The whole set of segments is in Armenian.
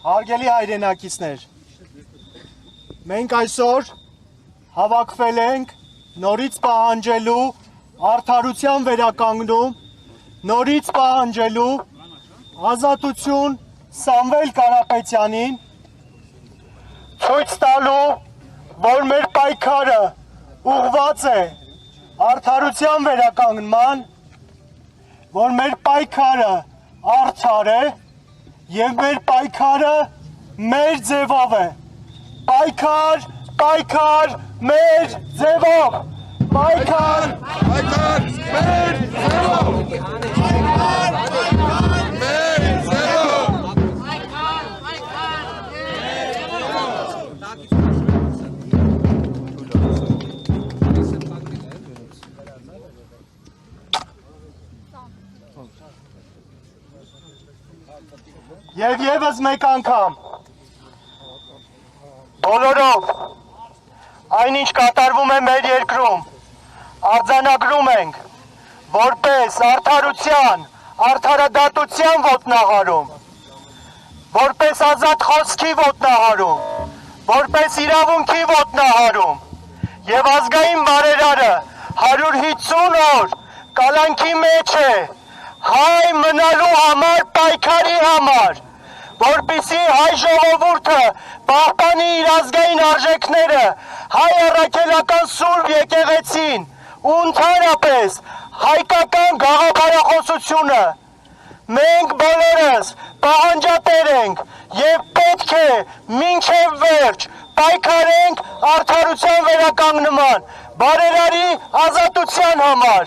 Հարգելի հայրենակիցներ, մենք այսօր հավաքվել ենք նորից պահանջելու արդարության վերականգնում, նորից պահանջելու ազատություն Սամվել Կարապետյանին, ցույց տալու, որ մեր պայքարը ուղղված է արդարության վերականգնման, որ մեր պայքարը արդար է և մեր պայքարը մեր ձևով է, պայքար, պայքար, մեր ձևով, պայքար, պայքար, մեր ձևով, պայքար, պայքար, մեր ձևով, Եվ ևս մեկ անգամ, բոլորով, այնինչ կատարվում է մեր երկրում, արձանագրում ենք, որպես արդարության, արդարադատության ոտնահարում, որպես ազատ խոսքի ոտնահարում, որպես իրավունքի ոտնահարում, և ազգային բարերարը 150 օր կալանքի մեջ է, հայ մնալու համար, պայքարի համար, որպեսզի հայ ժողովուրդը պահպանի իր ազգային արժեքները, հայ առաքելական սուրբ եկեղեցին ու ընդհանրապես հայկական գաղափարախոսությունը, մենք բոլորս պահանջատեր ենք և պետք է մինչև վերջ պայքարենք արդարության վերականգնման, բարերարի ազատության համար,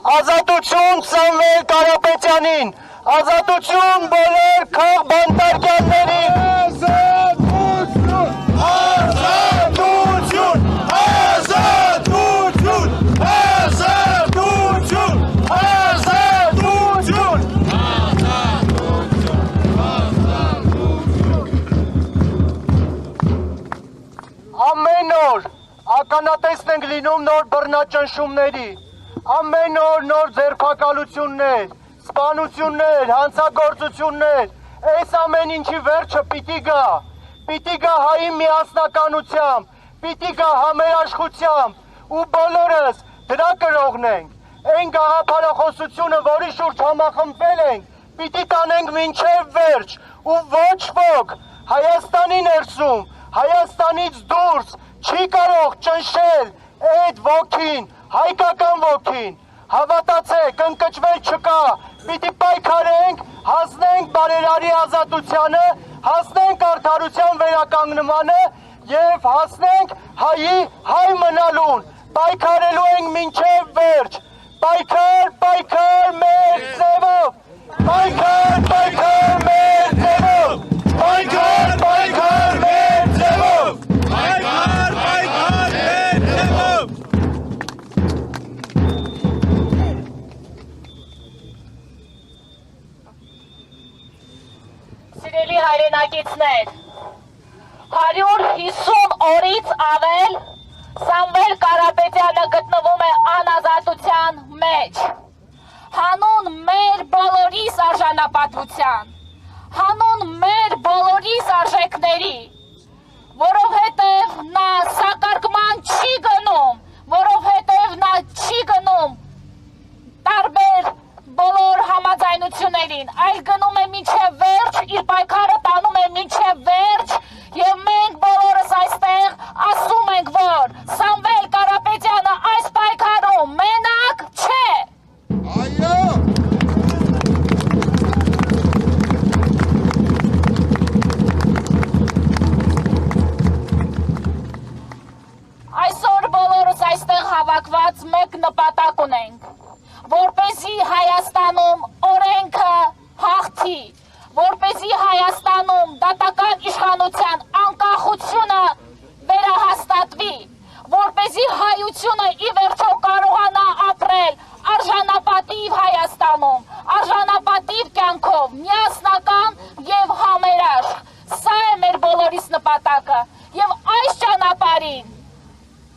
ազատություն Սամվել Կարապետյանին, ազատություն բոլոր քաղբանտարկյաններին, ազատություն, ազատություն, ազատություն, ազատություն, ազատություն, ամեն օր ականատես ենք լինում նոր բռնաճնշումների, ամեն օր նոր ձերբակալություններ, սպանություններ, հանցագործություններ, այս ամեն ինչի վերջը պիտի գա հայի միասնականությամբ, պիտի գա համերաշխությամբ ու բոլորս դրա կրողն ենք, այն գաղափարախոսությունը, որի շուրջ համախմբվել ենք, պիտի տանենք մինչև վերջ ու ոչ ոք Հայաստանի ներսում, Հայաստանից դուրս չի կարող ճնշել այդ ոգին, հայկական ոգին, հավատացեք, ընկճվել չկա, պիտի պայքարենք, հասնենք բարերարի ազատությանը, հասնենք արդարության վերականգնմանը և հասնենք հայ մնալուն, պայքարելու ենք մինչև վերջ, պայքար, պայքար մեր ձևով, պայքար, պայքար մեր ձևով, պայքար, պայքար մեր ձևով, պայքար, պայքար մեր ձևով, Սիրելի հայրենակիցներ, 150 օրից ավել Սամվել Կարապետյանը գտնվում է անազատության մեջ, հանուն մեր բոլորիս արժանապատվության, հանուն մեր բոլորիս արժեքների, որովհետև նա սակարկման չի գնում, որովհետև նա չի գնում տարբեր բոլոր համաձայնություններին, այլ գնում է մինչև վերջ, իր պայքարը տանում է մինչև վերջ և մենք բոլորս այստեղ ասում ենք, որ Սամվել Կարապետյանը այս պայքարում մենակ չէ։ Այո։ Այսօր բոլորս այստեղ հավաքված մեկ նպատակ ունենք, որպեսզի Հայաստանում օրենքը հաղթի, որպեսզի Հայաստանում դատական իշխանության անկախությունը վերահաստատվի, որպեսզի հայությունը ի վերջո կարողանա ապրել արժանապատիվ Հայաստանում, արժանապատիվ կյանքով, միասնական և համերաշխ, սա է մեր բոլորիս նպատակը և այս ճանապարհին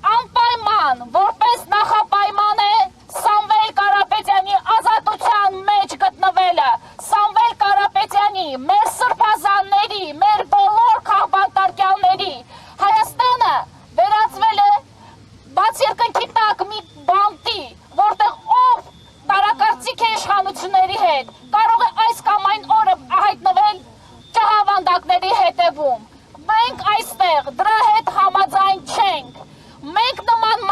անպայման, որպես նախապայման է Սամվել Կարապետյանի ազատության մեջ գտնվելը, Սամվել Կարապետյանի, մեր սրբազանների, պետք է իշխանությունների հետ, կարող է այս կամ այն օրը հայտնվել ճահավանդակների հետևում։ Մենք այստեղ դրա հետ համաձայն չենք։ Մենք նման